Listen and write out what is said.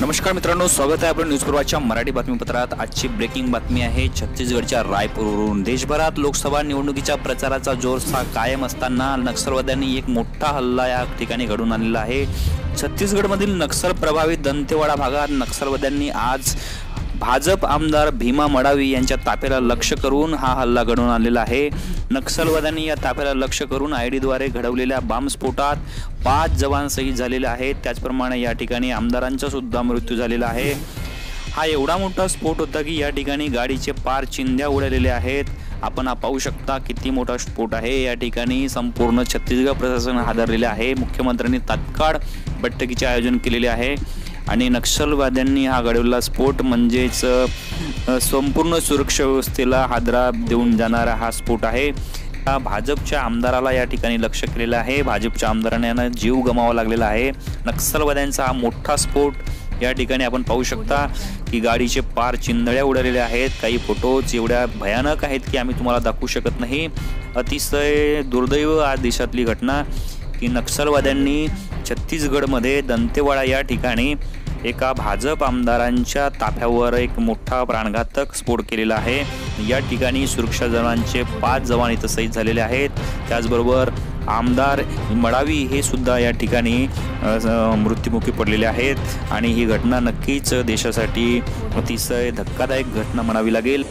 नमस्कार मित्रांनो, स्वागत आहे आपल्या न्यूज पूर्वाच्या मराठी बातमीपत्रात। आजची ब्रेकिंग बातमी आहे छत्तीसगडच्या रायपूरवरून। देशभरात लोकसभा निवडणुकीच्या प्रचाराचा जोर कायम असताना नक्षलवाद्यांनी एक मोठा हल्ला या ठिकाणी घडवून आणलेला आहे। छत्तीसगडमधील नक्षल प्रभावित दंतेवाडा भागात नक्षलवाद्यांनी आज भाजप आमदार भीमा मडावी यांच्या ताफ्याला लक्ष्य करून हा हल्ला घडवून आणलेला आहे। नक्षलवाद्यांनी या ताफ्याला लक्ष्य करून आयडीद्वारे घडवलेल्या बॉम्बस्फोटात 5 जवान शहीद झालेले आहेत। त्याचप्रमाणे या ठिकाणी आमदारांचा सुद्धा मृत्यू झालेला आहे। हा एवढा मोठा स्फोट होता की या ठिकाणी गाडीचे पार चिंध्या उडालेले आहेत। आपण पाहू शकता किती मोठा स्फोट आहे। या ठिकाणी संपूर्ण छत्तीसगड प्रशासन हादरलेले आहे। मुख्यमंत्र्यांनी तात्काळ बैठकीचे आयोजन केलेले आहे आणि नक्षलवाद्यांनी हा घडवलेला स्फोट म्हणजेच संपूर्ण सुरक्षा व्यवस्थेला हादरा देऊन जाणारा हा स्फोट आहे। भाजपच्या आमदाराला या ठिकाणी लक्ष्य केलेलं आहे। भाजपच्या आमदारांना जीव गमावा लागलेला आहे। नक्षलवाद्यांचा हा मोठा स्फोट या ठिकाणी आपण पाहू शकता की गाडीचे पार चिंधळ्या उडालेल्या आहेत। काही फोटोज एवढ्या भयानक आहेत की आम्ही तुम्हाला दाखवू शकत नाही। अतिशय दुर्दैव आज देशातली घटना की नक्षलवाद्यांनी छत्तीसगडमध्ये दंतेवाडा या ठिकाणी एका भाजप आमदारांच्या ताफ्यावर एक मोठा प्राणघातक स्फोट केलेला आहे। या ठिकाणी सुरक्षा जवानांचे 5 जवान इथं शहीद झालेले आहेत। त्याचबरोबर आमदार मडावी हे सुद्धा या ठिकाणी मृत्युमुखी पडलेले आहेत आणि ही घटना नक्कीच देशासाठी अतिशय धक्कादायक घटना म्हणावी लागेल।